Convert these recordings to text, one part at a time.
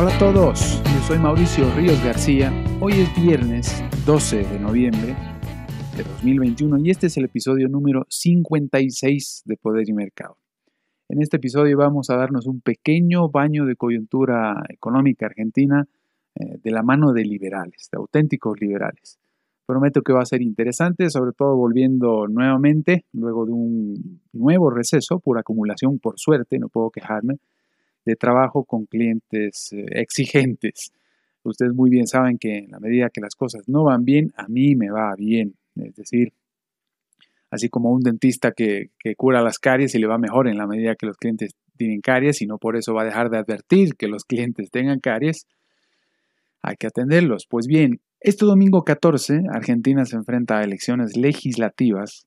Hola a todos, yo soy Mauricio Ríos García. Hoy es viernes 12 de noviembre de 2021 y este es el episodio número 56 de Poder y Mercado. En este episodio vamos a darnos un pequeño baño de coyuntura económica argentina de la mano de liberales, de auténticos liberales. Prometo que va a ser interesante, sobre todo volviendo nuevamente, luego de un nuevo receso por acumulación, por suerte, no puedo quejarme, de trabajo con clientes exigentes. Ustedes muy bien saben que en la medida que las cosas no van bien, a mí me va bien. Es decir, así como un dentista que cura las caries y le va mejor en la medida que los clientes tienen caries y no por eso va a dejar de advertir que los clientes tengan caries, hay que atenderlos. Pues bien, este domingo 14, Argentina se enfrenta a elecciones legislativas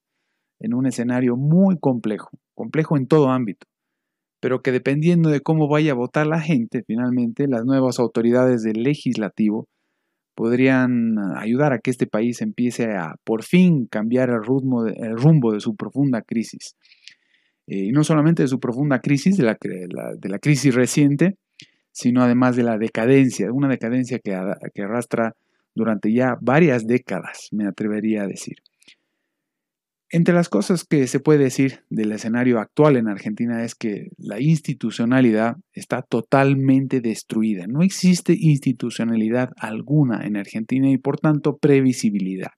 en un escenario muy complejo en todo ámbito, pero que dependiendo de cómo vaya a votar la gente, finalmente las nuevas autoridades del legislativo podrían ayudar a que este país empiece a por fin cambiar el rumbo de su profunda crisis. Y no solamente de su profunda crisis, de la crisis reciente, sino además de la decadencia, una decadencia que arrastra durante ya varias décadas, me atrevería a decir. Entre las cosas que se puede decir del escenario actual en Argentina es que la institucionalidad está totalmente destruida. No existe institucionalidad alguna en Argentina y por tanto previsibilidad.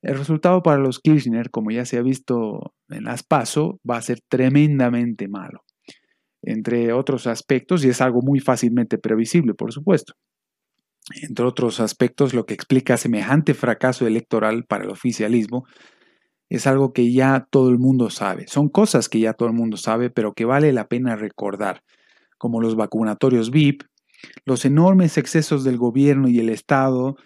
El resultado para los Kirchner, como ya se ha visto en las PASO, va a ser tremendamente malo. Entre otros aspectos, y es algo muy fácilmente previsible, por supuesto. Entre otros aspectos, lo que explica semejante fracaso electoral para el oficialismo es algo que ya todo el mundo sabe. Son cosas que ya todo el mundo sabe, pero que vale la pena recordar, como los vacunatorios VIP, los enormes excesos del gobierno y el Estado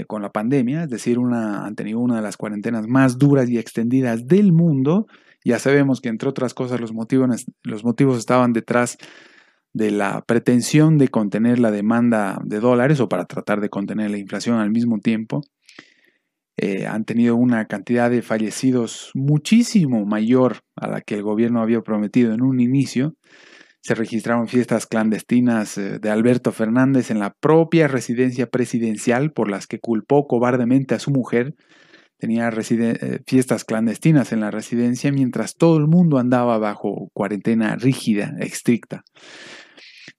con la pandemia, es decir, han tenido una de las cuarentenas más duras y extendidas del mundo. Ya sabemos que, entre otras cosas, los motivos estaban detrás de la pretensión de contener la demanda de dólares o para tratar de contener la inflación al mismo tiempo. Han tenido una cantidad de fallecidos muchísimo mayor a la que el gobierno había prometido en un inicio. Se registraron fiestas clandestinas de Alberto Fernández en la propia residencia presidencial por las que culpó cobardemente a su mujer. Tenía fiestas clandestinas en la residencia mientras todo el mundo andaba bajo cuarentena rígida, estricta.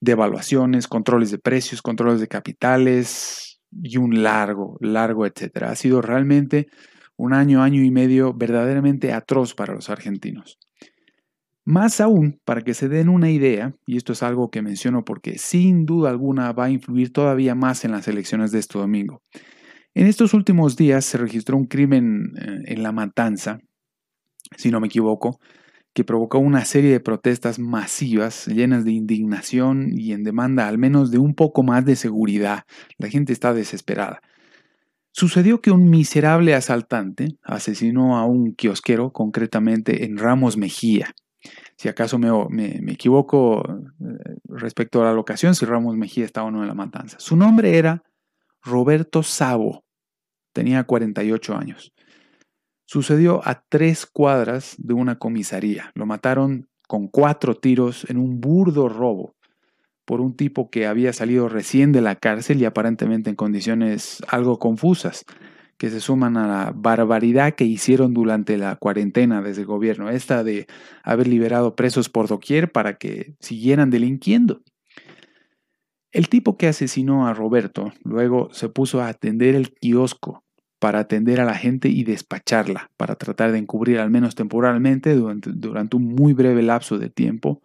Devaluaciones, controles de precios, controles de capitales y un largo, etcétera. Ha sido realmente un año y medio verdaderamente atroz para los argentinos. Más aún, para que se den una idea, y esto es algo que menciono porque sin duda alguna va a influir todavía más en las elecciones de este domingo. En estos últimos días se registró un crimen en La Matanza, si no me equivoco, que provocó una serie de protestas masivas, llenas de indignación y en demanda al menos de un poco más de seguridad. La gente está desesperada. Sucedió que un miserable asaltante asesinó a un kiosquero, concretamente en Ramos Mejía. Si acaso me equivoco respecto a la locación, si Ramos Mejía estaba o no en La Matanza. Su nombre era Roberto Sabo. Tenía 48 años. Sucedió a 3 cuadras de una comisaría. Lo mataron con 4 tiros en un burdo robo por un tipo que había salido recién de la cárcel y aparentemente en condiciones algo confusas, que se suman a la barbaridad que hicieron durante la cuarentena desde el gobierno, esta de haber liberado presos por doquier para que siguieran delinquiendo. El tipo que asesinó a Roberto luego se puso a atender el kiosco para atender a la gente y despacharla, para tratar de encubrir al menos temporalmente durante un muy breve lapso de tiempo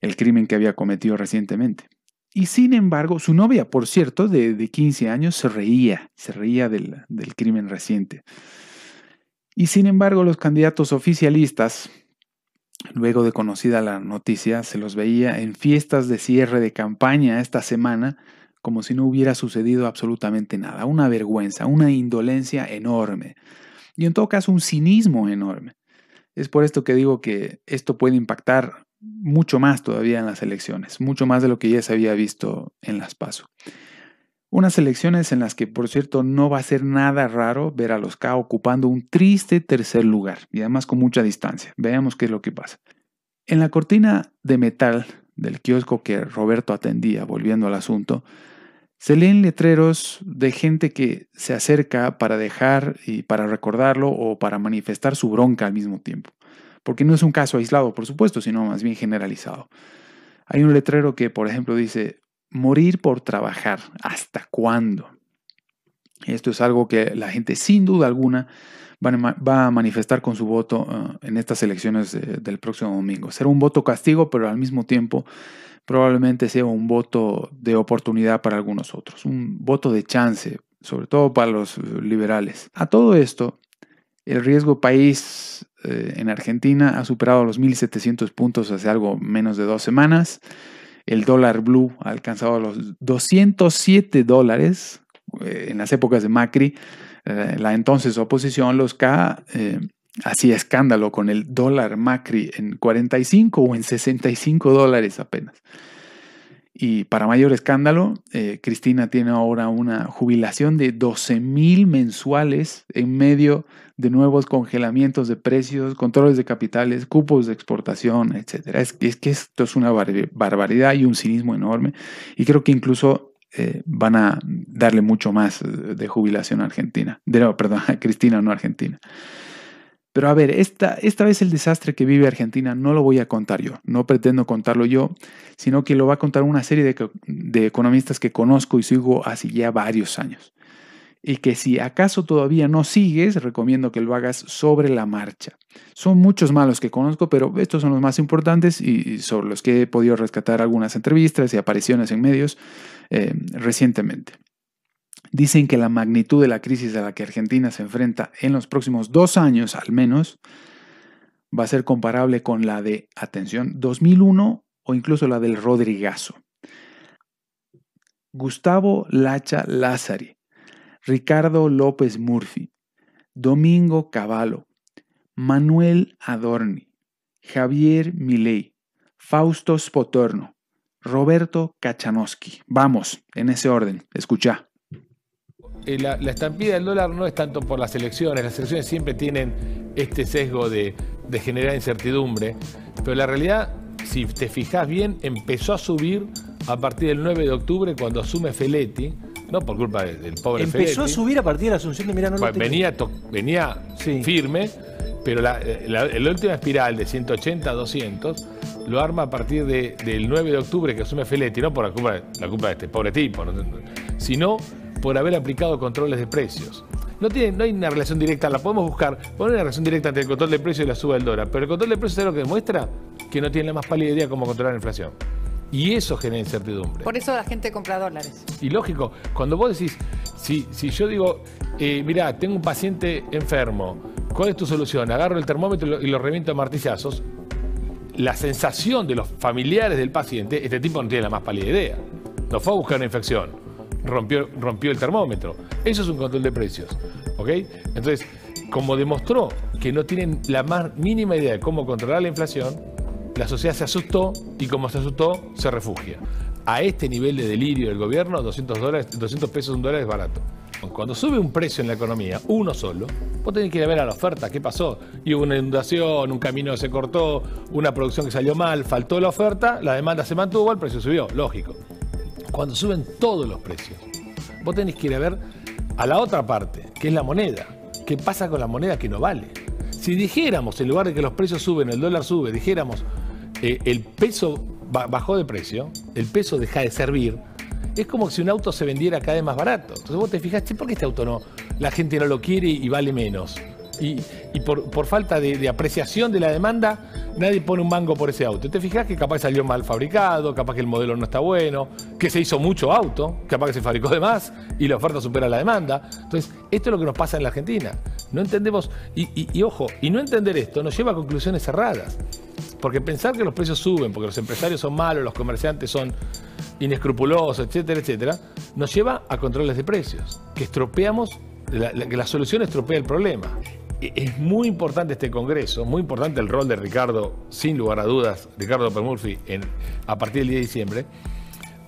el crimen que había cometido recientemente. Y sin embargo, su novia, por cierto, de 15 años, se reía del crimen reciente. Y sin embargo, los candidatos oficialistas, luego de conocida la noticia, se los veía en fiestas de cierre de campaña esta semana, como si no hubiera sucedido absolutamente nada. Una vergüenza, una indolencia enorme. Y en todo caso, un cinismo enorme. Es por esto que digo que esto puede impactar mucho más todavía en las elecciones, mucho más de lo que ya se había visto en las PASO. Unas elecciones en las que, por cierto, no va a ser nada raro ver a los K ocupando un triste tercer lugar y además con mucha distancia. Veamos qué es lo que pasa. En la cortina de metal del kiosco que Roberto atendía, volviendo al asunto, se leen letreros de gente que se acerca para dejar y para recordarlo o para manifestar su bronca al mismo tiempo. Porque no es un caso aislado, por supuesto, sino más bien generalizado. Hay un letrero que, por ejemplo, dice: morir por trabajar, ¿hasta cuándo? Esto es algo que la gente sin duda alguna va a manifestar con su voto en estas elecciones del próximo domingo. Será un voto castigo, pero al mismo tiempo probablemente sea un voto de oportunidad para algunos otros, un voto de chance, sobre todo para los liberales. A todo esto, el riesgo país en Argentina ha superado los 1.700 puntos hace algo menos de 2 semanas. El dólar blue ha alcanzado los $207 en las épocas de Macri. La entonces oposición, los K, hacía escándalo con el dólar Macri en 45 o en $65 apenas. Y para mayor escándalo, Cristina tiene ahora una jubilación de 12.000 mensuales en medio de nuevos congelamientos de precios, controles de capitales, cupos de exportación, etc. Es que esto es una barbaridad y un cinismo enorme. Y creo que incluso van a darle mucho más de jubilación a Argentina. A Cristina, no a Argentina. Pero a ver, esta vez el desastre que vive Argentina no lo voy a contar yo, no pretendo contarlo yo, sino que lo va a contar una serie de economistas que conozco y sigo hace ya varios años. Y que si acaso todavía no sigues, recomiendo que lo hagas sobre la marcha. Son muchos más los que conozco, pero estos son los más importantes y sobre los que he podido rescatar algunas entrevistas y apariciones en medios recientemente. Dicen que la magnitud de la crisis a la que Argentina se enfrenta en los próximos 2 años al menos va a ser comparable con la de, atención, 2001 o incluso la del Rodrigazo. Gustavo Lacha Lázari, Ricardo López Murphy, Domingo Cavallo, Manuel Adorni, Javier Milei, Fausto Spotorno, Roberto Kachanowski. Vamos, en ese orden, escuchá. La estampida del dólar no es tanto por las elecciones siempre tienen este sesgo de generar incertidumbre, pero la realidad, si te fijas bien, empezó a subir a partir del 9 de octubre cuando asume Feletti, no por culpa del pobre Feletti. Empezó a subir a partir de la asunción de Mirano. Venía sí, firme, pero la última espiral de 180 a 200 lo arma a partir del 9 de octubre que asume Feletti, no por la culpa de este pobre tipo, sino por haber aplicado controles de precios. No hay una relación directa, la podemos buscar, poner una relación directa entre el control de precios y la suba del dólar, pero el control de precios es lo que demuestra que no tiene la más pálida idea cómo controlar la inflación. Y eso genera incertidumbre. Por eso la gente compra dólares. Y lógico, cuando vos decís, si yo digo, mirá, tengo un paciente enfermo, ¿cuál es tu solución? Agarro el termómetro y lo reviento a martillazos. La sensación de los familiares del paciente, este tipo no tiene la más pálida idea. No fue a buscar una infección. Rompió el termómetro. Eso es un control de precios, ¿ok? Entonces, como demostró que no tienen la más mínima idea de cómo controlar la inflación, la sociedad se asustó y como se asustó, se refugia. A este nivel de delirio del gobierno, 200 pesos un dólar es barato. Cuando sube un precio en la economía, uno solo, vos tenés que ir a ver a la oferta, ¿qué pasó? Y hubo una inundación, un camino se cortó, una producción que salió mal, faltó la oferta, la demanda se mantuvo, el precio subió, lógico. Cuando suben todos los precios, vos tenés que ir a ver a la otra parte, que es la moneda. ¿Qué pasa con la moneda que no vale? Si dijéramos, en lugar de que los precios suben, el dólar sube, dijéramos, el peso bajó de precio, el peso deja de servir, es como si un auto se vendiera cada vez más barato. Entonces vos te fijas, ¿por qué este auto no? La gente no lo quiere y vale menos. Y por falta de apreciación de la demanda, nadie pone un mango por ese auto. Te fijas que capaz salió mal fabricado, capaz que el modelo no está bueno, que se hizo mucho auto, capaz que se fabricó de más y la oferta supera la demanda. Entonces, esto es lo que nos pasa en la Argentina. No entendemos, y ojo, y no entender esto nos lleva a conclusiones cerradas. Porque pensar que los precios suben, porque los empresarios son malos, los comerciantes son inescrupulosos, etcétera, etcétera, nos lleva a controles de precios, que estropeamos, que la solución estropea el problema. Es muy importante este congreso, muy importante el rol de Ricardo, sin lugar a dudas, Ricardo López Murphy, a partir del 10 de diciembre,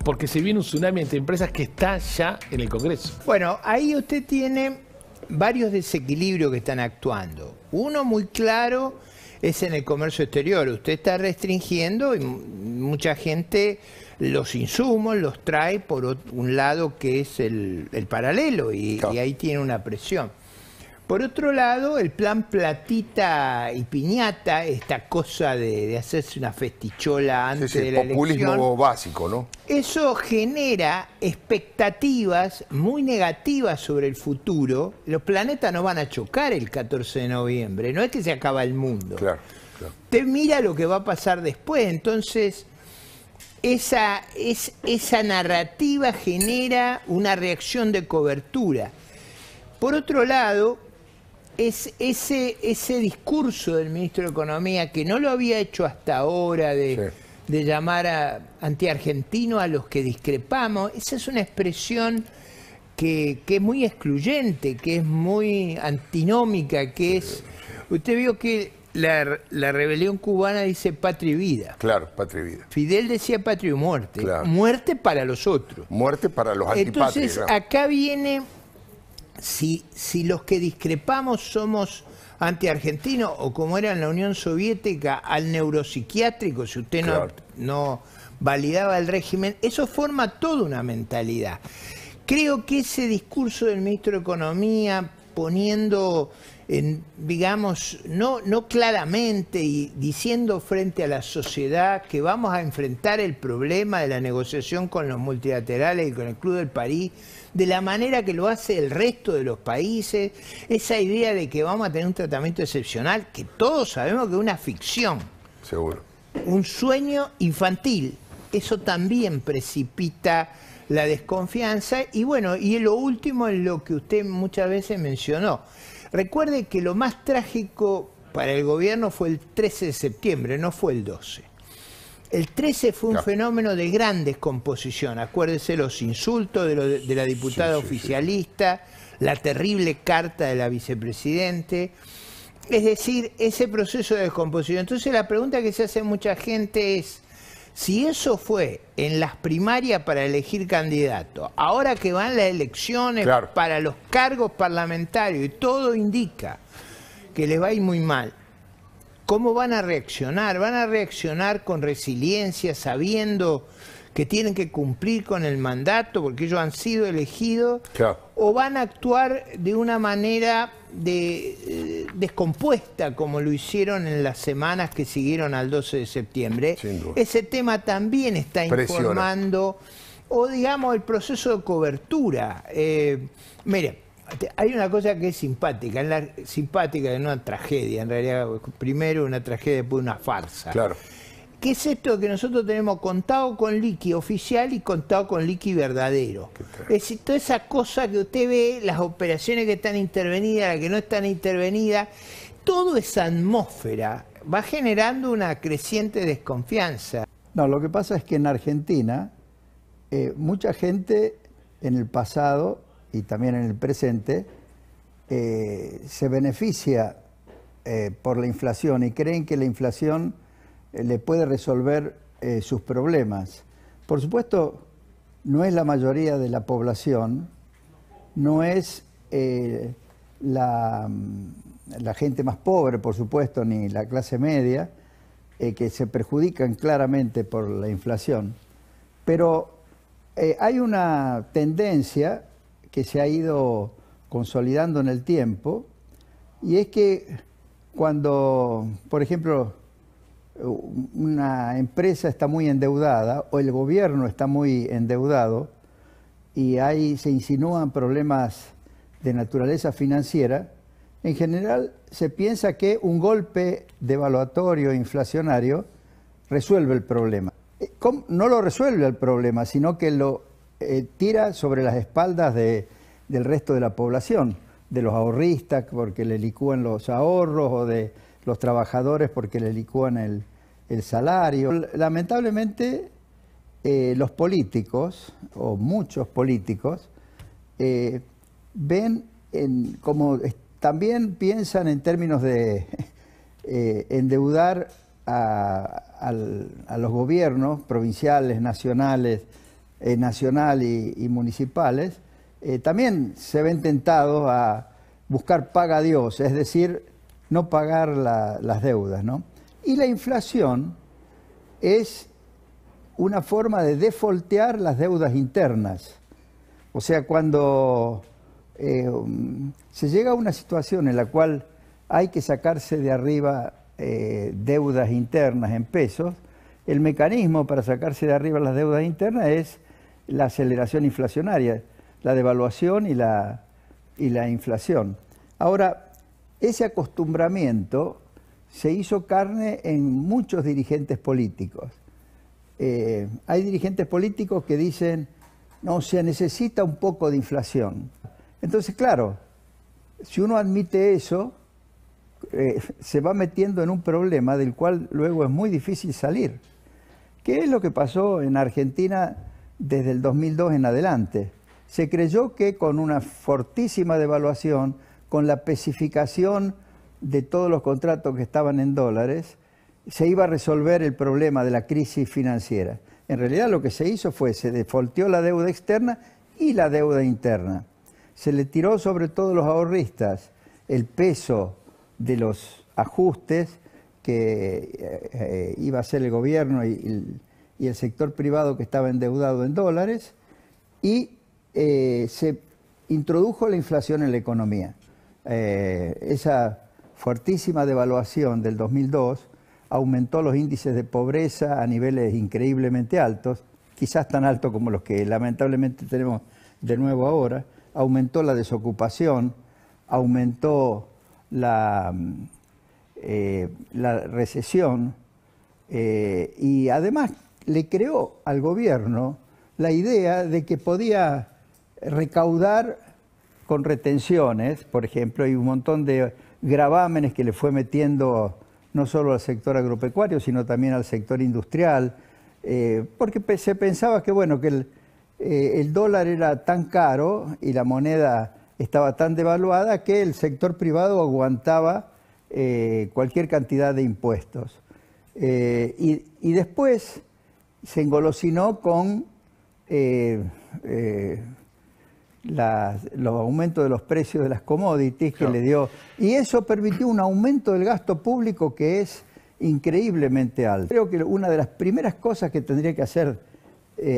porque se viene un tsunami entre empresas que está ya en el congreso. Bueno, ahí usted tiene varios desequilibrios que están actuando. Uno muy claro es en el comercio exterior. Usted está restringiendo y mucha gente los insumos los trae por un lado que es el paralelo y ahí tiene una presión. Por otro lado, el plan platita y piñata, esta cosa de hacerse una festichola antes de la populismo elección, básico, ¿no? eso genera expectativas muy negativas sobre el futuro. Los planetas no van a chocar el 14 de noviembre, no es que se acaba el mundo. Claro. Usted mira lo que va a pasar después, entonces esa narrativa genera una reacción de cobertura. Por otro lado, es ese discurso del ministro de Economía, que no lo había hecho hasta ahora, de llamar a antiargentino a los que discrepamos, esa es una expresión que es muy excluyente, que es muy antinómica, que es... Usted vio que la rebelión cubana dice patria y vida. Claro, patria y vida. Fidel decía patria y muerte. Claro. Muerte para los otros. Muerte para los antipatrios. Entonces, acá viene... Si los que discrepamos somos antiargentinos o como era en la Unión Soviética, al neuropsiquiátrico, si usted no validaba el régimen, eso forma toda una mentalidad. Creo que ese discurso del ministro de Economía poniendo, digamos, no claramente y diciendo frente a la sociedad que vamos a enfrentar el problema de la negociación con los multilaterales y con el Club del París, de la manera que lo hace el resto de los países, esa idea de que vamos a tener un tratamiento excepcional, que todos sabemos que es una ficción. Seguro. Un sueño infantil. Eso también precipita la desconfianza. Y bueno, y lo último es lo que usted muchas veces mencionó. Recuerde que lo más trágico para el gobierno fue el 13 de septiembre, no fue el 12. El 13 fue un fenómeno de gran descomposición. Acuérdese los insultos de la diputada oficialista, la terrible carta de la vicepresidente. Es decir, ese proceso de descomposición. Entonces la pregunta que se hace mucha gente es, si eso fue en las primarias para elegir candidatos, ahora que van las elecciones para los cargos parlamentarios y todo indica que les va a ir muy mal, ¿cómo van a reaccionar? ¿Van a reaccionar con resiliencia, sabiendo que tienen que cumplir con el mandato porque ellos han sido elegidos? ¿O van a actuar de una manera descompuesta como lo hicieron en las semanas que siguieron al 12 de septiembre? Ese tema también está informando, o digamos, el proceso de cobertura. Mire, hay una cosa que es simpática, simpática en una tragedia, en realidad, primero una tragedia, después una farsa. Claro. ¿Qué es esto que nosotros tenemos contado con liqui oficial y contado con liqui verdadero? Es decir, toda esa cosa que usted ve, las operaciones que están intervenidas, las que no están intervenidas, toda esa atmósfera va generando una creciente desconfianza. No, lo que pasa es que en Argentina, mucha gente en el pasado y también en el presente, se beneficia por la inflación y creen que la inflación le puede resolver sus problemas. Por supuesto, no es la mayoría de la población, no es la gente más pobre, por supuesto, ni la clase media, que se perjudican claramente por la inflación. Pero hay una tendencia que se ha ido consolidando en el tiempo, y es que cuando, por ejemplo, una empresa está muy endeudada o el gobierno está muy endeudado y ahí se insinúan problemas de naturaleza financiera, en general se piensa que un golpe devaluatorio inflacionario resuelve el problema. No lo resuelve el problema, sino que lo tira sobre las espaldas del resto de la población, de los ahorristas porque le licúan los ahorros o de los trabajadores porque le licúan el salario. Lamentablemente los políticos, o muchos políticos, ven también piensan en términos de endeudar a los gobiernos provinciales, nacional y municipales. También se ven tentados a buscar paga Dios, es decir, no pagar las deudas, ¿no? Y la inflación es una forma de defoltear las deudas internas. O sea, cuando se llega a una situación en la cual hay que sacarse de arriba deudas internas en pesos, el mecanismo para sacarse de arriba las deudas internas es la aceleración inflacionaria, la devaluación y la inflación. Ahora, ese acostumbramiento se hizo carne en muchos dirigentes políticos. Hay dirigentes políticos que dicen, no, se necesita un poco de inflación. Entonces, claro, si uno admite eso, se va metiendo en un problema del cual luego es muy difícil salir. ¿Qué es lo que pasó en Argentina desde el 2002 en adelante? Se creyó que con una fortísima devaluación, con la especificación de todos los contratos que estaban en dólares, se iba a resolver el problema de la crisis financiera. En realidad lo que se hizo fue, se defolteó la deuda externa y la deuda interna. Se le tiró sobre todo los ahorristas el peso de los ajustes que iba a hacer el gobierno y el sector privado que estaba endeudado en dólares, y se introdujo la inflación en la economía. Esa fuertísima devaluación del 2002 aumentó los índices de pobreza a niveles increíblemente altos, quizás tan altos como los que lamentablemente tenemos de nuevo ahora, aumentó la desocupación, aumentó la recesión y además le creó al gobierno la idea de que podía recaudar con retenciones, por ejemplo, y un montón de gravámenes que le fue metiendo no solo al sector agropecuario, sino también al sector industrial, porque se pensaba que, bueno, que el dólar era tan caro y la moneda estaba tan devaluada que el sector privado aguantaba cualquier cantidad de impuestos. Y después se engolosinó con los aumentos de los precios de las commodities que le dio, y eso permitió un aumento del gasto público que es increíblemente alto. Creo que una de las primeras cosas que tendría que hacer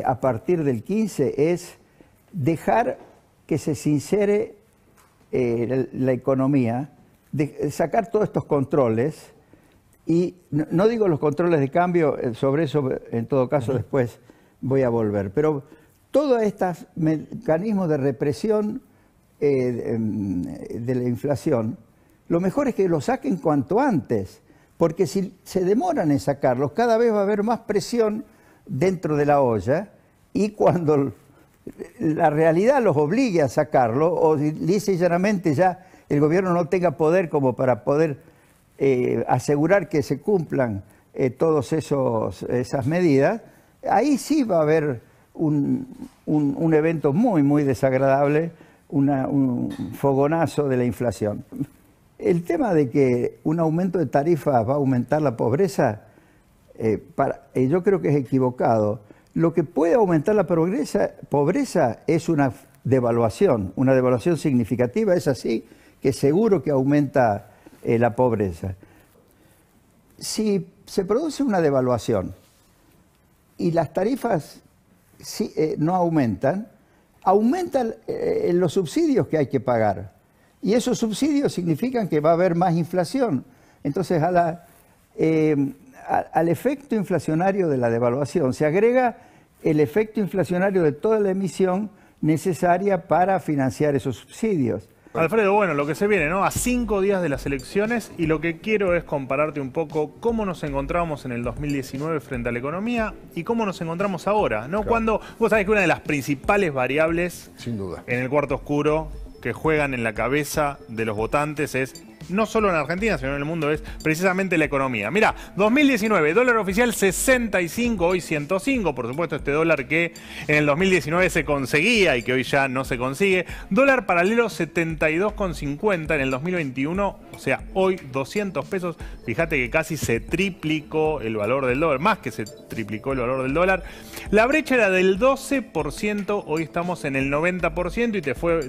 a partir del 15 es dejar que se sincere la economía, sacar todos estos controles, y no digo los controles de cambio, sobre eso en todo caso después voy a volver, pero todos estos mecanismos de represión de la inflación, lo mejor es que los saquen cuanto antes, porque si se demoran en sacarlos, cada vez va a haber más presión dentro de la olla, y cuando la realidad los obligue a sacarlo, o lisa y llanamente ya el gobierno no tenga poder como para poder asegurar que se cumplan todas esas medidas, ahí sí va a haber un evento muy, muy desagradable, un fogonazo de la inflación. El tema de que un aumento de tarifas va a aumentar la pobreza, yo creo que es equivocado. Lo que puede aumentar la pobreza es una devaluación significativa, es así que seguro que aumenta la pobreza. Si se produce una devaluación y las tarifas no aumentan los subsidios que hay que pagar. Y esos subsidios significan que va a haber más inflación. Entonces, al efecto inflacionario de la devaluación se agrega el efecto inflacionario de toda la emisión necesaria para financiar esos subsidios. Alfredo, bueno, lo que se viene, ¿no? A 5 días de las elecciones, y lo que quiero es compararte un poco cómo nos encontramos en el 2019 frente a la economía y cómo nos encontramos ahora, ¿no? Claro. Cuando vos sabés que una de las principales variables, sin duda, en el cuarto oscuro que juegan en la cabeza de los votantes es, no solo en Argentina, sino en el mundo, es precisamente la economía. Mirá, 2019, dólar oficial 65, hoy 105, por supuesto este dólar que en el 2019 se conseguía y que hoy ya no se consigue. Dólar paralelo 72,50 en el 2021, o sea, hoy 200 pesos. Fíjate que casi se triplicó el valor del dólar, más que se triplicó el valor del dólar. La brecha era del 12%, hoy estamos en el 90% y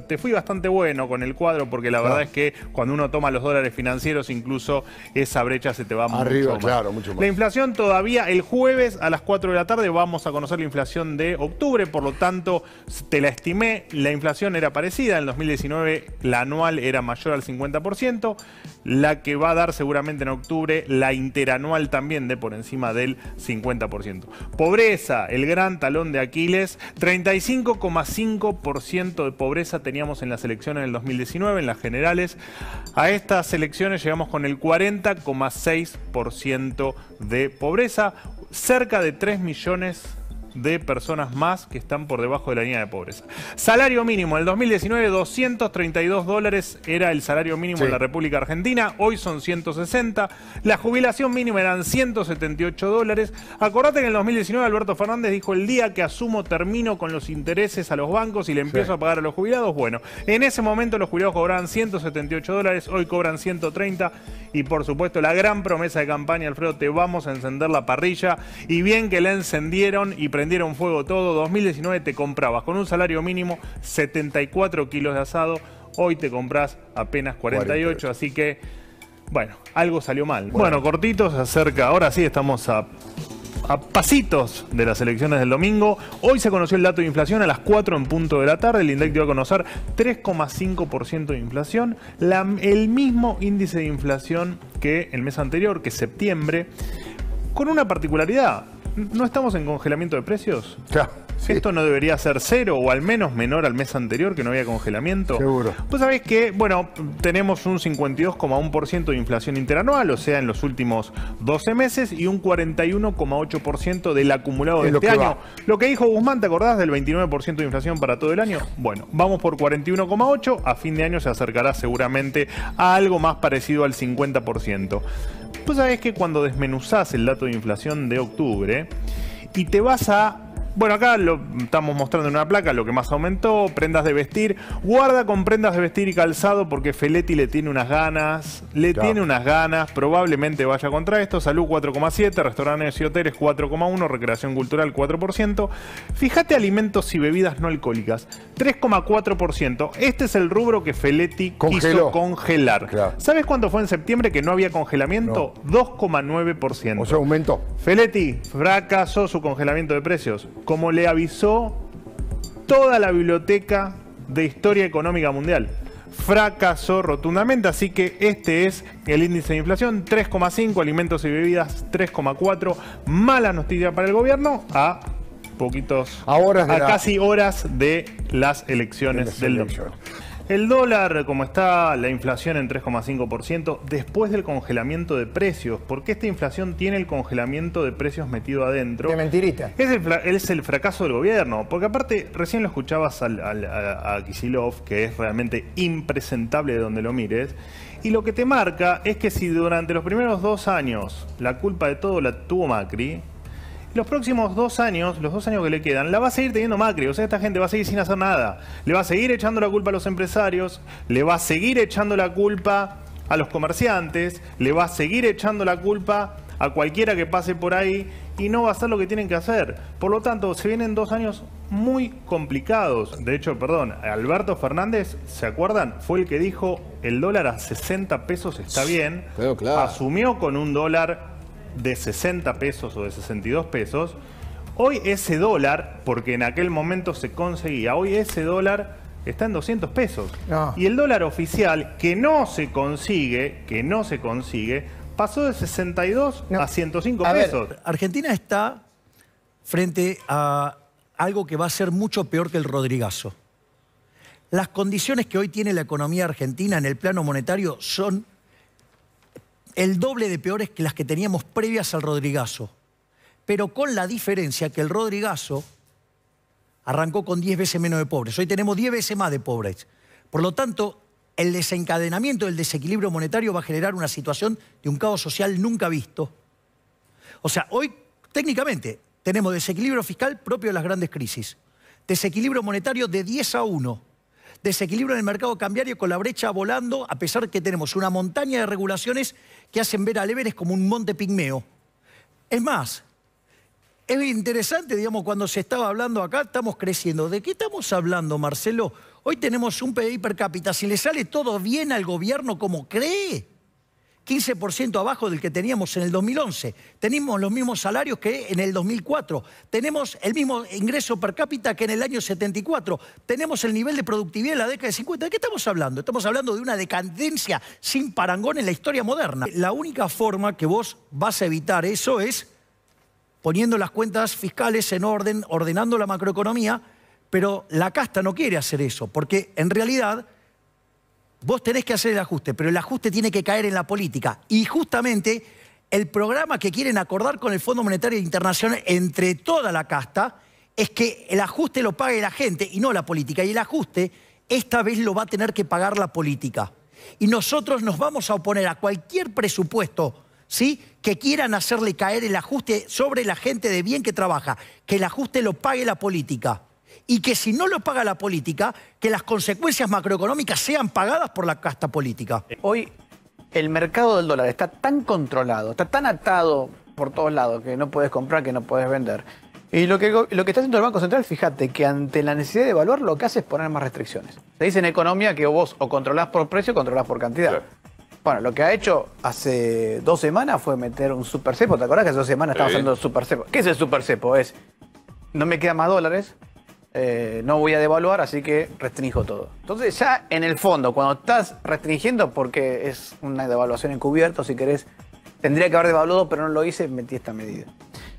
te fui bastante bueno con el cuadro, porque la verdad es que cuando uno toma los dólares dólares financieros, incluso esa brecha se te va Arriba, mucho más. claro, mucho más. La inflación todavía, el jueves a las 4 de la tarde vamos a conocer la inflación de octubre, por lo tanto te la estimé, la inflación era parecida, en 2019 la anual era mayor al 50%, la que va a dar seguramente en octubre, la interanual también de por encima del 50%. Pobreza, el gran talón de Aquiles, 35,5% de pobreza teníamos en las elecciones del 2019, en las generales. A estas elecciones llegamos con el 40,6% de pobreza, cerca de 3 millones de personas más que están por debajo de la línea de pobreza. Salario mínimo, en el 2019 232 dólares era el salario mínimo en la República Argentina, hoy son 160. La jubilación mínima eran 178 dólares. Acordate que en el 2019 Alberto Fernández dijo: el día que asumo termino con los intereses a los bancos y le empiezo a pagar a los jubilados. Bueno, en ese momento los jubilados cobraban 178 dólares, hoy cobran 130 y por supuesto la gran promesa de campaña, Alfredo, te vamos a encender la parrilla, y bien que la encendieron y prendieron fuego todo. 2019 te comprabas con un salario mínimo 74 kilos de asado, hoy te compras apenas 48, así que, bueno, algo salió mal. Bueno, cortitos acerca, ahora sí estamos a pasitos de las elecciones del domingo. Hoy se conoció el dato de inflación a las 4 en punto de la tarde. El INDEC dio a conocer 3,5% de inflación, el mismo índice de inflación que el mes anterior, que es septiembre, con una particularidad. ¿No estamos en congelamiento de precios? Claro, sí. ¿Esto no debería ser cero o al menos menor al mes anterior, que no había congelamiento? Seguro. Pues sabés que, bueno, tenemos un 52,1% de inflación interanual, o sea, en los últimos 12 meses, y un 41,8% del acumulado de este año. Lo que dijo Guzmán, ¿te acordás del 29% de inflación para todo el año? Bueno, vamos por 41,8%, a fin de año se acercará seguramente a algo más parecido al 50%. Pues sabés que cuando desmenuzás el dato de inflación de octubre y te vas a... Bueno, acá lo estamos mostrando en una placa, lo que más aumentó, prendas de vestir. Guarda con prendas de vestir y calzado porque Feletti le tiene unas ganas, probablemente vaya contra esto. Salud 4,7, restaurantes y hoteles 4,1, recreación cultural 4%. Fíjate, alimentos y bebidas no alcohólicas, 3,4%. Este es el rubro que Feletti quiso congelar. Claro. ¿Sabes cuánto fue en septiembre que no había congelamiento? No. 2,9%. O sea, aumentó. Feletti fracasó su congelamiento de precios, como le avisó toda la biblioteca de historia económica mundial. Fracasó rotundamente, así que este es el índice de inflación, 3,5, alimentos y bebidas 3,4. Mala noticia para el gobierno a casi horas de las elecciones del domingo. El dólar, como está, la inflación en 3,5%, después del congelamiento de precios, porque esta inflación tiene el congelamiento de precios metido adentro. De mentirita. Es el fracaso del gobierno, porque aparte, recién lo escuchabas a Kicillof, que es realmente impresentable de donde lo mires, y lo que te marca es que si durante los primeros 2 años la culpa de todo la tuvo Macri, los próximos 2 años, los 2 años que le quedan, la va a seguir teniendo Macri. O sea, esta gente va a seguir sin hacer nada. Le va a seguir echando la culpa a los empresarios, le va a seguir echando la culpa a los comerciantes, le va a seguir echando la culpa a cualquiera que pase por ahí y no va a hacer lo que tienen que hacer. Por lo tanto, se vienen 2 años muy complicados. De hecho, Alberto Fernández, ¿se acuerdan? Fue el que dijo el dólar a 60 pesos está bien. Pero claro. Asumió con un dólar de 60 pesos o de 62 pesos. Hoy ese dólar, porque en aquel momento se conseguía, hoy ese dólar está en 200 pesos. No. Y el dólar oficial, que no se consigue, pasó de 62 a 105 pesos. Ver, Argentina está frente a algo que va a ser mucho peor que el Rodrigazo. Las condiciones que hoy tiene la economía argentina en el plano monetario son el doble de peores que las que teníamos previas al Rodrigazo. Pero con la diferencia que el Rodrigazo arrancó con 10 veces menos de pobres. Hoy tenemos 10 veces más de pobres. Por lo tanto, el desencadenamiento del desequilibrio monetario va a generar una situación de un caos social nunca visto. O sea, hoy, técnicamente, tenemos desequilibrio fiscal propio de las grandes crisis. Desequilibrio monetario de 10-1. Desequilibrio en el mercado cambiario con la brecha volando, a pesar que tenemos una montaña de regulaciones que hacen ver al Everest como un monte pigmeo. Es más, Es interesante, digamos, cuando se estaba hablando acá, estamos creciendo. ¿De qué estamos hablando, Marcelo? Hoy tenemos un PBI per cápita. Si le sale todo bien al gobierno como cree, 15% abajo del que teníamos en el 2011. Tenemos los mismos salarios que en el 2004. Tenemos el mismo ingreso per cápita que en el año 74. Tenemos el nivel de productividad en la década de 50. ¿De qué estamos hablando? Estamos hablando de una decadencia sin parangón en la historia moderna. La única forma que vos vas a evitar eso es poniendo las cuentas fiscales en orden, ordenando la macroeconomía, pero la casta no quiere hacer eso, porque en realidad vos tenés que hacer el ajuste, pero el ajuste tiene que caer en la política. Y justamente el programa que quieren acordar con el Fondo Monetario Internacional entre toda la casta es que el ajuste lo pague la gente y no la política. Y el ajuste esta vez lo va a tener que pagar la política. Y nosotros nos vamos a oponer a cualquier presupuesto, ¿sí?, que quieran hacerle caer el ajuste sobre la gente de bien que trabaja. Que el ajuste lo pague la política. Y que si no lo paga la política, que las consecuencias macroeconómicas sean pagadas por la casta política. Hoy el mercado del dólar está tan controlado, está tan atado por todos lados que no puedes comprar, que no puedes vender. Y lo que está haciendo el Banco Central, fíjate, que ante la necesidad de evaluar lo que hace es poner más restricciones. Se dice en economía que vos o controlás por precio o controlás por cantidad. Claro. Bueno, lo que ha hecho hace 2 semanas fue meter un super cepo. ¿Te acordás que hace 2 semanas estábamos hablando de super cepo? ¿Qué es el super cepo? Es, no me quedan más dólares, no voy a devaluar, así que restringo todo. Entonces ya en el fondo, cuando estás restringiendo, porque es una devaluación encubierta, si querés, tendría que haber devaluado, pero no lo hice, metí esta medida.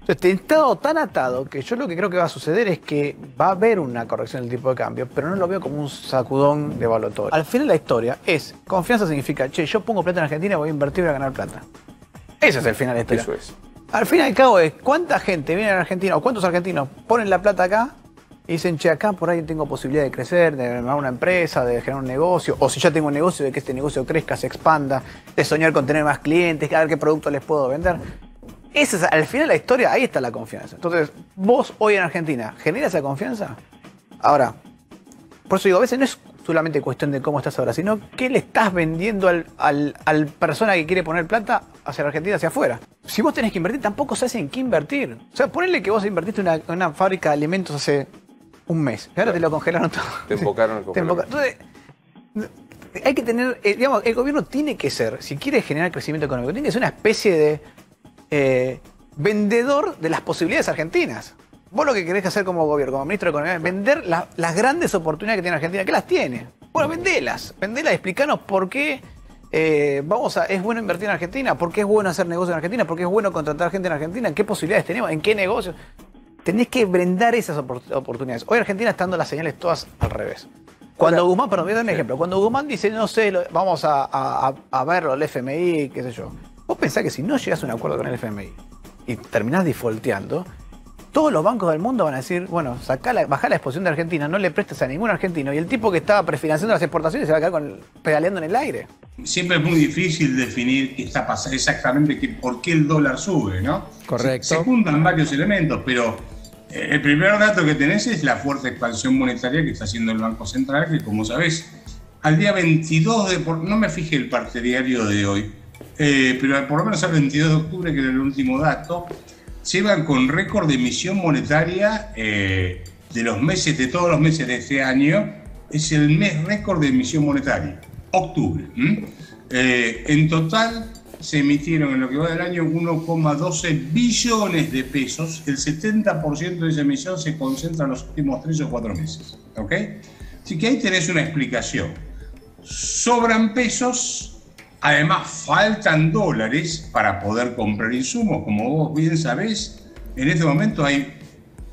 Entonces te he estado tan atado que yo lo que creo que va a suceder es que va a haber una corrección del tipo de cambio, pero no lo veo como un sacudón devaluatorio. Al final la historia es, confianza significa, che, yo pongo plata en Argentina, voy a invertir y voy a ganar plata. Ese es el final de la historia. Eso es. Al fin y al cabo es, ¿cuánta gente viene a Argentina o cuántos argentinos ponen la plata acá y dicen, che, acá por ahí tengo posibilidad de crecer, de armar una empresa, de generar un negocio, o si ya tengo un negocio, de que este negocio crezca, se expanda, de soñar con tener más clientes, a ver qué producto les puedo vender? Esa es, al final de la historia, ahí está la confianza. Entonces, vos hoy en Argentina, ¿generas esa confianza? Ahora, por eso digo, a veces no es solamente cuestión de cómo estás ahora, sino qué le estás vendiendo al persona que quiere poner plata hacia la Argentina, hacia afuera. Si vos tenés que invertir, tampoco sabes en qué invertir. O sea, ponele que vos invertiste en una fábrica de alimentos hace un mes. Y ahora te lo congelaron todo. Te enfocaron el congelamiento. Entonces, hay que tener, digamos, el gobierno tiene que ser, si quiere generar crecimiento económico, tiene que ser una especie de vendedor de las posibilidades argentinas. Vos lo que querés hacer como gobierno, como ministro de Economía, es vender las grandes oportunidades que tiene Argentina, que las tiene. Bueno, vendelas, explicanos por qué es bueno invertir en Argentina, por qué es bueno hacer negocios en Argentina, por qué es bueno contratar gente en Argentina, qué posibilidades tenemos, en qué negocios. Tenés que brindar esas oportunidades. Hoy Argentina está dando las señales todas al revés. Cuando Guzmán, perdón, voy a dar un ejemplo. Cuando Guzmán dice, no sé, vamos a verlo, el FMI, qué sé yo. Vos pensás que si no llegás a un acuerdo con el FMI y terminás defaulteando, todos los bancos del mundo van a decir, bueno, bajá la exposición de Argentina, no le prestes a ningún argentino, y el tipo que estaba prefinanciando las exportaciones se va a quedar pedaleando en el aire. Siempre es muy difícil definir qué está pasando, exactamente por qué el dólar sube, ¿no? Correcto. Se juntan varios elementos, pero el primer dato que tenés es la fuerte expansión monetaria que está haciendo el Banco Central, que como sabés, al día 22 no me fijé el parte diario de hoy, pero por lo menos al 22 de octubre, que era el último dato, llevan con récord de emisión monetaria de todos los meses de este año. Es el mes récord de emisión monetaria, octubre. En total se emitieron en lo que va del año 1,12 billones de pesos. El 70% de esa emisión se concentra en los últimos 3 o 4 meses. ¿Ok? Así que ahí tenés una explicación. Sobran pesos. Además, faltan dólares para poder comprar insumos. Como vos bien sabés, en este momento hay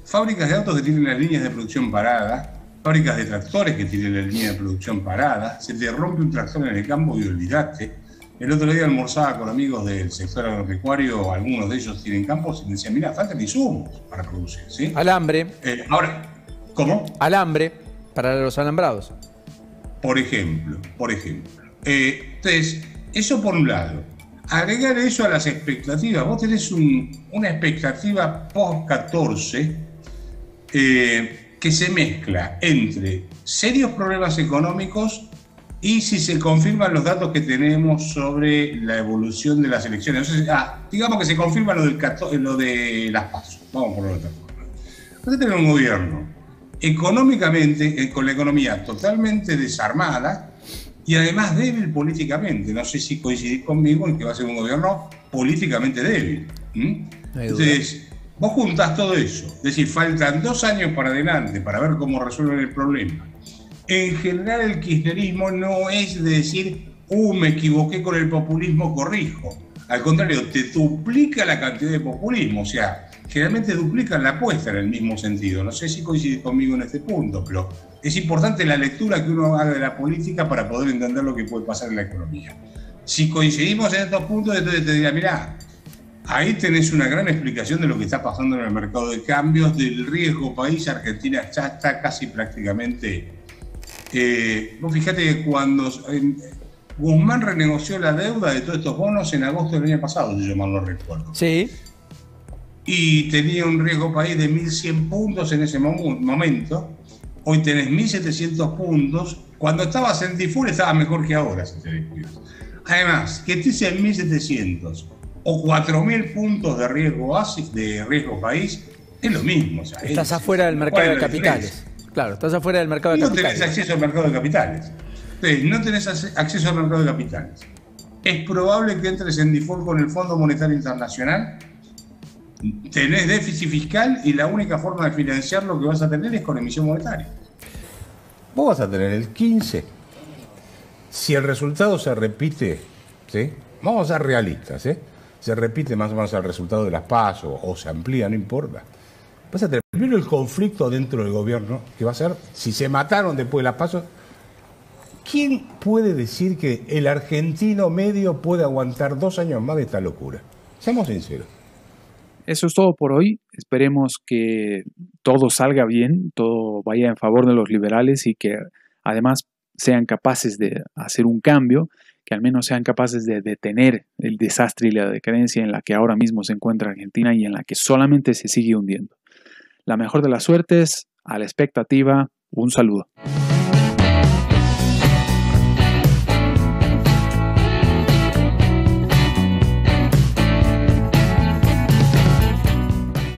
fábricas de autos que tienen las líneas de producción paradas, fábricas de tractores que tienen la línea de producción parada. Se te rompe un tractor en el campo y olvidate. El otro día almorzaba con amigos del sector agropecuario, algunos de ellos tienen campos, y me decían, mira, faltan insumos para producir, ¿sí? Alambre. Ahora, ¿cómo? Alambre para los alambrados. Por ejemplo. Entonces, eso por un lado. Agregar eso a las expectativas. Vos tenés una expectativa post-14 que se mezcla entre serios problemas económicos y si se confirman los datos que tenemos sobre la evolución de las elecciones. Entonces, digamos que se confirma lo de las PASO. Vamos por otra forma. Usted tiene un gobierno económicamente, con la economía totalmente desarmada y además débil políticamente. No sé si coincidís conmigo en que va a ser un gobierno políticamente débil. Entonces, vos juntás todo eso. Es decir, faltan 2 años para adelante para ver cómo resuelven el problema. En general, el kirchnerismo no es de decir, me equivoqué con el populismo, corrijo. Al contrario, te duplica la cantidad de populismo. O sea, generalmente duplican la apuesta en el mismo sentido. No sé si coincidís conmigo en este punto, pero es importante la lectura que uno haga de la política para poder entender lo que puede pasar en la economía. Si coincidimos en estos puntos, entonces te diría, mirá, ahí tenés una gran explicación de lo que está pasando en el mercado de cambios, del riesgo país. Argentina ya está casi prácticamente... vos fijate que cuando Guzmán renegoció la deuda de todos estos bonos en agosto del año pasado, si yo mal no recuerdo. Sí. Y tenía un riesgo país de 1.100 puntos en ese momento. Hoy tenés 1.700 puntos. Cuando estabas en default estaba mejor que ahora, si te descuidas. Además, que estés en 1.700 o 4.000 puntos de riesgo país, es lo mismo. O sea, estás afuera del mercado de capitales. Claro, estás afuera del mercado de capitales. No tenés acceso al mercado de capitales. Entonces, no tenés acceso al mercado de capitales. Es probable que entres en default con el Fondo Monetario Internacional. Tenés déficit fiscal y la única forma de financiar lo que vas a tener es con emisión monetaria. Vos vas a tener el 15. Si el resultado se repite, ¿sí? Vamos a ser realistas, ¿sí? Se repite más o menos el resultado de las PASO o se amplía, no importa. Vas a tener primero el conflicto dentro del gobierno, que va a ser, si se mataron después de las PASO, ¿quién puede decir que el argentino medio puede aguantar 2 años más de esta locura? Seamos sinceros. Eso es todo por hoy. Esperemos que todo salga bien, todo vaya en favor de los liberales y que además sean capaces de hacer un cambio, que al menos sean capaces de detener el desastre y la decadencia en la que ahora mismo se encuentra Argentina y en la que solamente se sigue hundiendo. La mejor de las suertes, a la expectativa, un saludo.